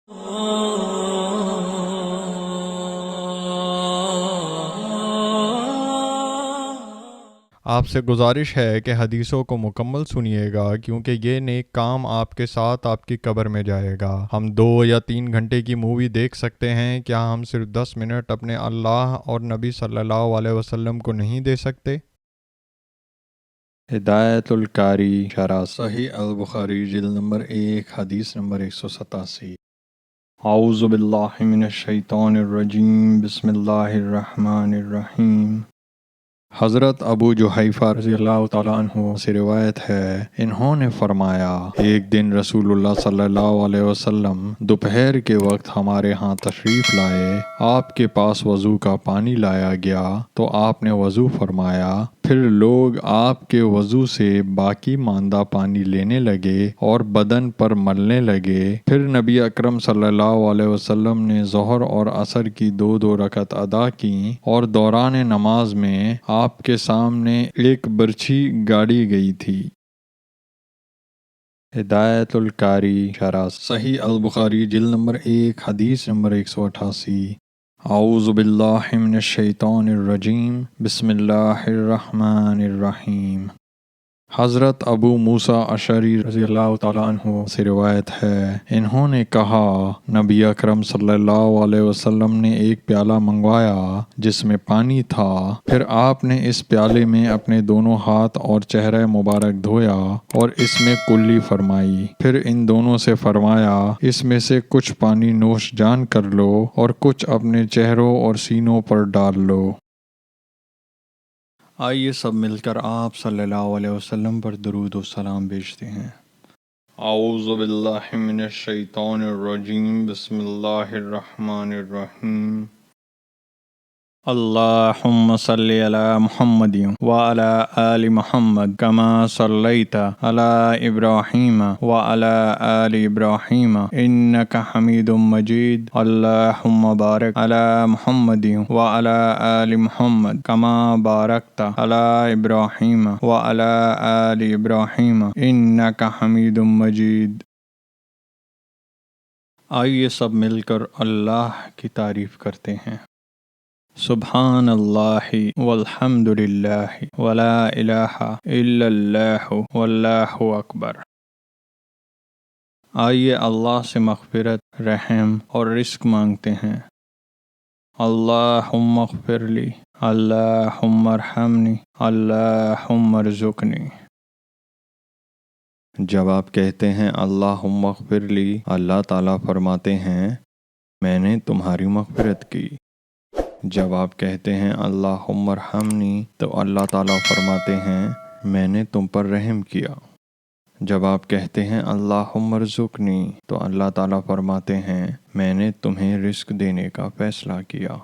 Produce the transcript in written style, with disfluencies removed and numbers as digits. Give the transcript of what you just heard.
آپ سے گزارش ہے کہ حدیثوں کو مکمل سنیے گا، کیونکہ یہ نیک کام آپ کے ساتھ آپ کی قبر میں جائے گا۔ ہم 2 یا 3 گھنٹے کی مووی دیکھ سکتے ہیں، کیا ہم صرف 10 منٹ اپنے اللہ اور نبی صلی اللہ علیہ وسلم کو نہیں دے سکتے؟ ہدایت القاری شرح صحیح البخاری جلد نمبر 1 حدیث نمبر 187۔ اعوذ باللہ من الشیطان الرجیم، بسم اللہ الرحمن الرحیم۔ حضرت ابو جحیفہ رضی اللہ تعالیٰ عنہ سے روایت ہے، انہوں نے فرمایا، ایک دن رسول اللہ صلی اللہ علیہ وسلم دوپہر کے وقت ہمارے ہاں تشریف لائے۔ آپ کے پاس وضو کا پانی لایا گیا تو آپ نے وضو فرمایا، پھر لوگ آپ کے وضو سے باقی ماندہ پانی لینے لگے اور بدن پر ملنے لگے۔ پھر نبی اکرم صلی اللہ علیہ وسلم نے ظہر اور عصر کی 2 رکعت ادا کیں، اور دوران نماز میں آپ کے سامنے ایک برچھی گاڑی گئی تھی۔ ہدایت القاری شرح صحیح البخاری جلد نمبر 1 حدیث نمبر 188۔ اعوذ باللہ من الشیطان الرجیم، بسم اللہ الرحمن الرحیم۔ حضرت ابو موسیٰ اشعری رضی اللہ تعالیٰ عنہ سے روایت ہے، انہوں نے کہا، نبی اکرم صلی اللہ علیہ وسلم نے ایک پیالہ منگوایا جس میں پانی تھا، پھر آپ نے اس پیالے میں اپنے دونوں ہاتھ اور چہرہ مبارک دھویا اور اس میں کلی فرمائی، پھر ان دونوں سے فرمایا، اس میں سے کچھ پانی نوش جان کر لو اور کچھ اپنے چہروں اور سینوں پر ڈال لو۔ آئیے سب مل کر آپ صلی اللہ علیہ وسلم پر درود و سلام بھیجتے ہیں۔ اعوذ باللہ من الشیطان الرجیم، بسم اللہ الرحمن الرحیم۔ اللہم صلی علی محمد وعلی آل محمد کما صلیت علی ابراہیم وعلی آل ابراہیم انک حمید مجید۔ اللہم بارک علی محمد وعلی آل محمد کما بارکت علی ابراہیم وعلی آل ابراہیم انک حمید مجید۔ آئیے سب مل کر اللہ کی تعریف کرتے ہیں۔ سبحان اللہ والحمد للہ ولا الہ الا اللہ واللہ اکبر۔ آئیے اللہ سے مغفرت، رحم اور رزق مانگتے ہیں۔ اللہم اغفر لی، اللہم ارحمنی، اللہم ارزقنی۔ جب آپ کہتے ہیں اللہم اغفر لی، اللہ تعالیٰ فرماتے ہیں، میں نے تمہاری مغفرت کی۔ جب آپ کہتے ہیں اللہم ارحمنی، تو اللہ تعالیٰ فرماتے ہیں، میں نے تم پر رحم کیا۔ جب آپ کہتے ہیں اللہم ارزقنی، تو اللہ تعالیٰ فرماتے ہیں، میں نے تمہیں رزق دینے کا فیصلہ کیا۔